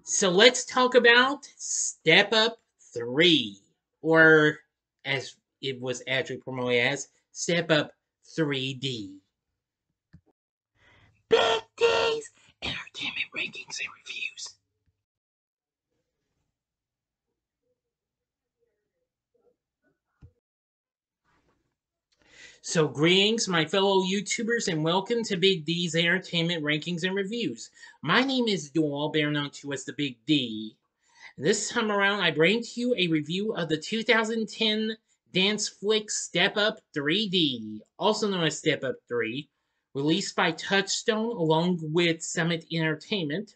So let's talk about Step Up 3, or as it was actually promoted as, Step Up 3D. Big D's Entertainment Rankings and Reviews. So, greetings, my fellow YouTubers, and welcome to Big D's Entertainment Rankings and Reviews. My name is Doyle, better known to as the Big D. This time around, I bring to you a review of the 2010 dance flick Step Up 3D, also known as Step Up 3, released by Touchstone along with Summit Entertainment.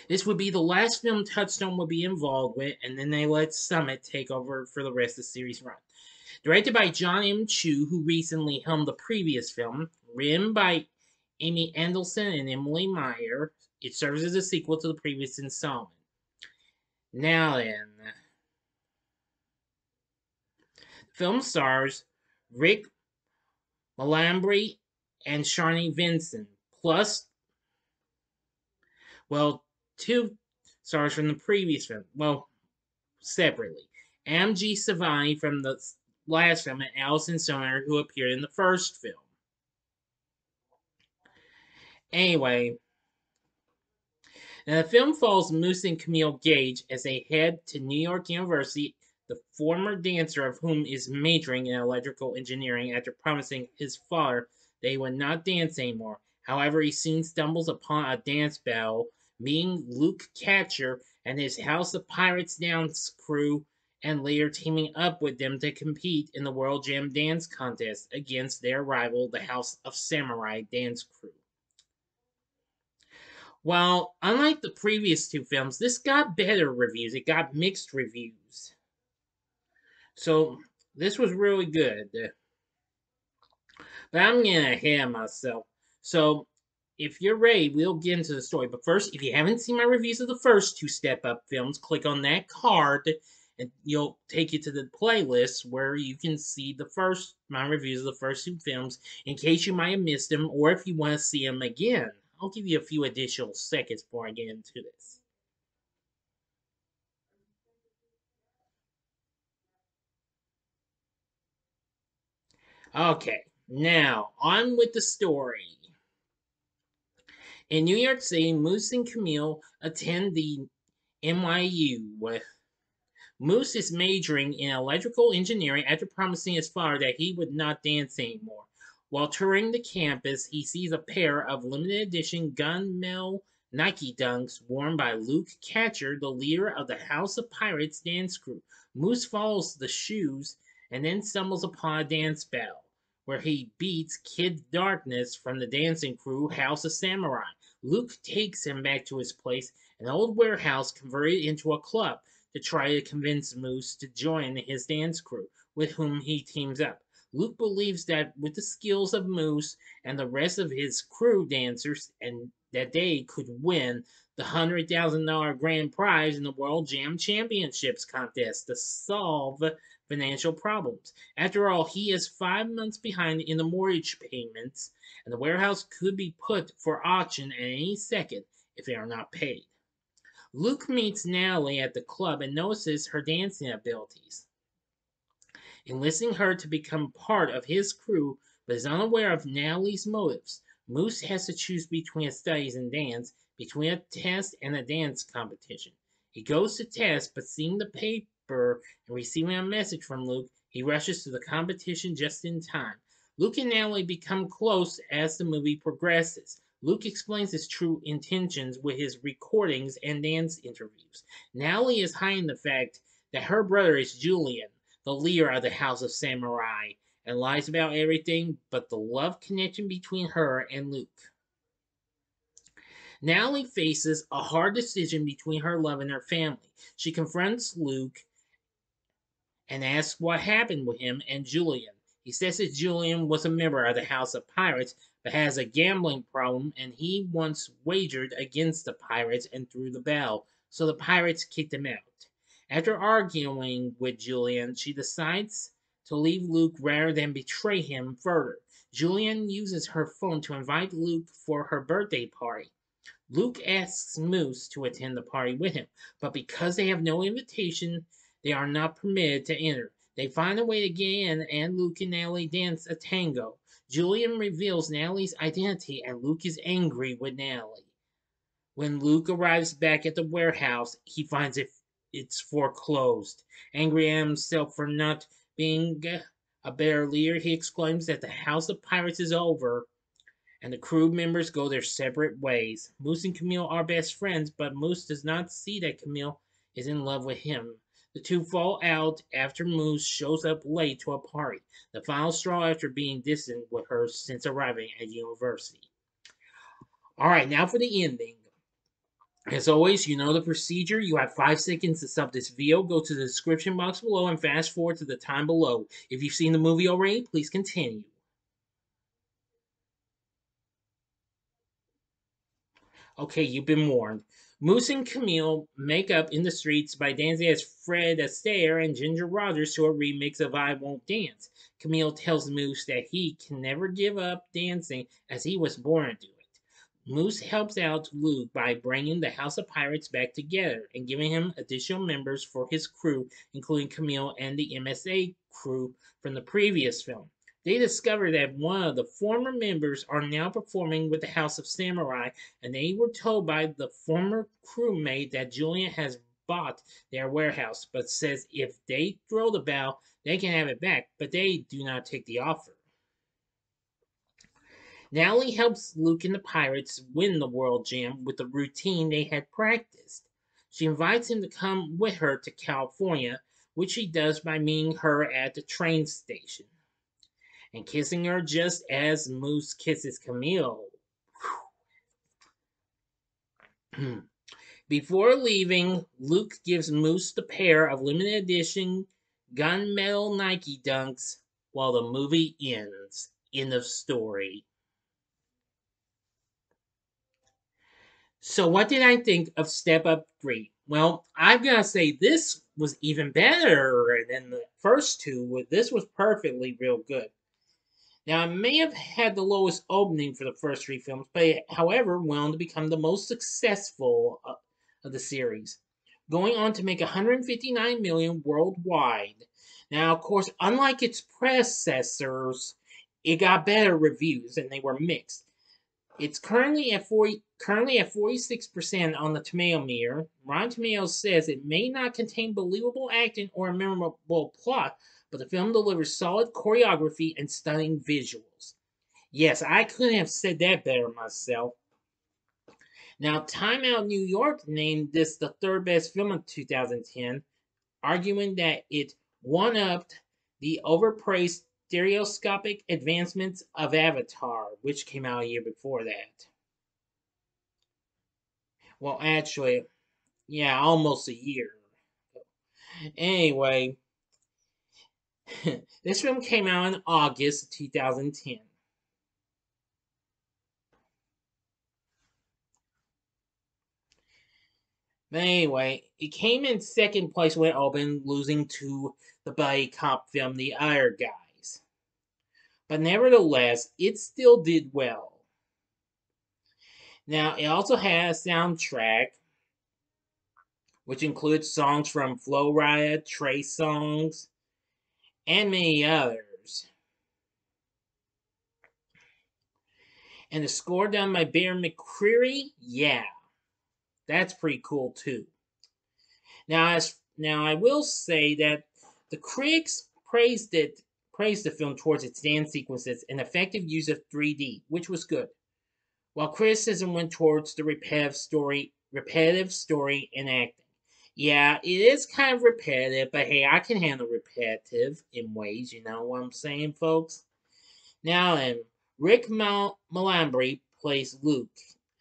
This would be the last film Touchstone would be involved with, and then they let Summit take over for the rest of the series run. Directed by John M. Chu, who recently helmed the previous film. Written by Amy Andelson and Emily Meyer. It serves as a sequel to the previous installment. Now then, film stars Rick Malambri and Sharni Vinson, plus, well, two stars from the previous film, well, separately. M.G. Sevani from the last film and Alyson Stoner, who appeared in the first film. Anyway, now the film follows Moose and Camille Gage as they head to New York University, the former dancer of whom is majoring in electrical engineering after promising his father that he would not dance anymore. However, he soon stumbles upon a dance battle, meeting Luke Catcher and his House of Pirates dance crew, and later teaming up with them to compete in the World Jam Dance Contest against their rival, the House of Samurai dance crew. While, unlike the previous two films, this got better reviews. It got mixed reviews. So, this was really good. But I'm getting ahead of myself. So, if you're ready, we'll get into the story. But first, if you haven't seen my reviews of the first two Step Up films, click on that card and you'll take you to the playlist where you can see my reviews of the first two films in case you might have missed them, or if you want to see them again. I'll give you a few additional seconds before I get into this. Okay, now on with the story. In New York City, Moose and Camille attend the NYU. Moose is majoring in electrical engineering after promising his father that he would not dance anymore. While touring the campus, he sees a pair of limited edition gunmetal Nike Dunks worn by Luke Catcher, the leader of the House of Pirates dance crew. Moose follows the shoes and then stumbles upon a dance battle, where he beats Kid Darkness from the dancing crew House of Samurai. Luke takes him back to his place, an old warehouse converted into a club, to try to convince Moose to join his dance crew, with whom he teams up. Luke believes that with the skills of Moose and the rest of his crew dancers, and that they could win the $100,000 grand prize in the World Jam Championships contest to solve financial problems. After all, he is 5 months behind in the mortgage payments, and the warehouse could be put for auction at any second if they are not paid. Luke meets Natalie at the club and notices her dancing abilities, enlisting her to become part of his crew, but is unaware of Natalie's motives. Moose has to choose between his studies and dance, between a test and a dance competition. He goes to test, but seeing the paper and receiving a message from Luke, he rushes to the competition just in time. Luke and Natalie become close as the movie progresses. Luke explains his true intentions with his recordings and dance interviews. Natalie is hiding the fact that her brother is Julian, the leader of the House of Samurai, and lies about everything but the love connection between her and Luke. Natalie faces a hard decision between her love and her family. She confronts Luke and asks what happened with him and Julian. He says that Julian was a member of the House of Pirates, but has a gambling problem, and he once wagered against the pirates and threw the battle, so the pirates kicked him out. After arguing with Julian, she decides to leave Luke rather than betray him further. Julian uses her phone to invite Luke for her birthday party. Luke asks Moose to attend the party with him, but because they have no invitation, they are not permitted to enter. They find a way to get in, and Luke and Natalie dance a tango. Julian reveals Natalie's identity, and Luke is angry with Natalie. When Luke arrives back at the warehouse, he finds it's foreclosed. Angry at himself for not being a better leader, he exclaims that the House of Pirates is over, and the crew members go their separate ways. Moose and Camille are best friends, but Moose does not see that Camille is in love with him. The two fall out after Moose shows up late to a party, the final straw after being distant with her since arriving at university. All right, now for the ending. As always, you know the procedure. You have 5 seconds to sub this video. Go to the description box below and fast forward to the time below. If you've seen the movie already, please continue. Okay, you've been warned. Moose and Camille make up in the streets by dancing as Fred Astaire and Ginger Rogers to a remix of I Won't Dance. Camille tells Moose that he can never give up dancing as he was born to do it. Moose helps out Luke by bringing the House of Pirates back together and giving him additional members for his crew, including Camille and the MSA crew from the previous film. They discover that one of the former members are now performing with the House of Samurai, and they were told by the former crewmate that Julian has bought their warehouse, but says if they throw the bow, they can have it back, but they do not take the offer. Natalie helps Luke and the pirates win the World Jam with the routine they had practiced. She invites him to come with her to California, which he does by meeting her at the train station and kissing her just as Moose kisses Camille. Before leaving, Luke gives Moose the pair of limited edition gunmetal Nike Dunks while the movie ends. End of story. So, what did I think of Step Up 3? Well, I've got to say, this was even better than the first two. This was perfectly real good. Now, it may have had the lowest opening for the first three films, but it, however, went on to become the most successful of the series, going on to make 159 million worldwide. Now, of course, unlike its predecessors, it got better reviews and they were mixed. It's currently at 46% on the tomato meter. Rotten Tomatoes says it may not contain believable acting or a memorable plot, but the film delivers solid choreography and stunning visuals. Yes, I couldn't have said that better myself. Now, Time Out New York named this the third best film of 2010, arguing that it one-upped the overpraised stereoscopic advancements of Avatar, which came out a year before that. Well, actually, yeah, almost a year. Anyway, this film came out in August of 2010. But anyway, it came in second place when it opened, losing to the buddy cop film The Other Guys. But nevertheless, it still did well. Now, it also has a soundtrack, which includes songs from Flo Rida, Trey Songz, and many others. And the score done by Bear McCreary, yeah, that's pretty cool too. Now I will say that the critics praised the film towards its dance sequences and effective use of 3D, which was good. While criticism went towards the repetitive story and acting. Yeah, it is kind of repetitive, but hey, I can handle repetitive in ways, you know what I'm saying, folks? Now then, Rick Malambri plays Luke,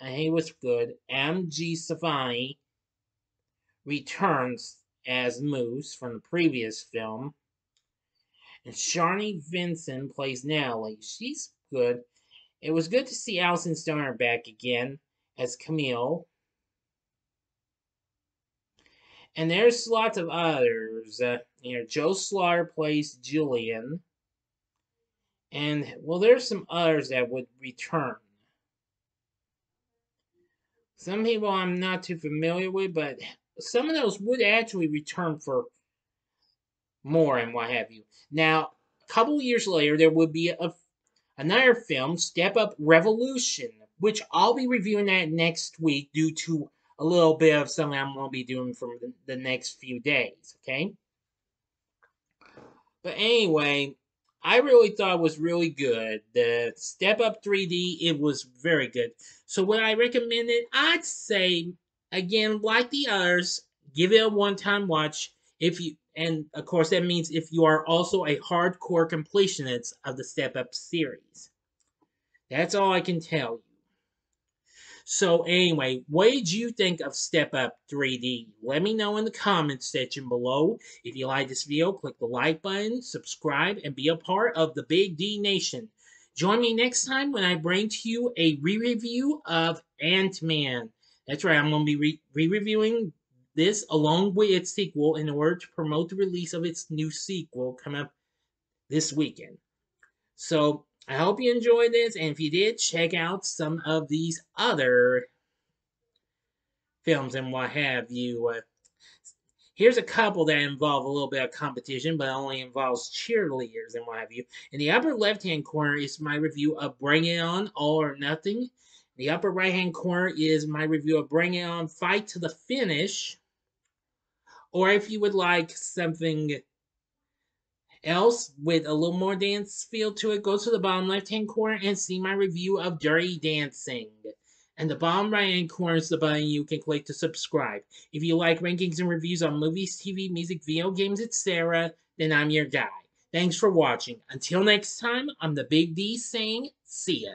and he was good. M.G. Sevani returns as Moose from the previous film. And Sharni Vinson plays Natalie. She's good. It was good to see Alyson Stoner back again as Camille. And there's lots of others. Joe Slaughter plays Julian. And, well, there's some others that would return. Some people I'm not too familiar with, but some of those would actually return for more and what have you. Now, a couple years later, there would be another film, Step Up Revolution, which I'll be reviewing that next week due to a little bit of something I'm going to be doing for the next few days, okay? But anyway, I really thought it was really good. The Step Up 3D, it was very good. So would I recommend it? I'd say again, like the others, give it a one-time watch. If you and of course that means if you are also a hardcore completionist of the Step Up series. That's all I can tell you. So anyway, what did you think of Step Up 3D? Let me know in the comments section below. If you like this video, click the like button, subscribe, and be a part of the Big D Nation. Join me next time when I bring to you a re-review of Ant-Man. That's right, I'm going to be re-reviewing this along with its sequel in order to promote the release of its new sequel coming up this weekend. So I hope you enjoyed this, and if you did, check out some of these other films and what have you. Here's a couple that involve a little bit of competition, but only involves cheerleaders and what have you. In the upper left-hand corner is my review of Bring It On, All or Nothing. In the upper right-hand corner is my review of Bring It On, Fight to the Finish. Or if you would like something else with a little more dance feel to it, go to the bottom left hand corner and see my review of Dirty Dancing. And the bottom right hand corner is the button you can click to subscribe. If you like rankings and reviews on movies, TV, music, video games, etc., then I'm your guy. Thanks for watching. Until next time, I'm the Big D saying, see ya.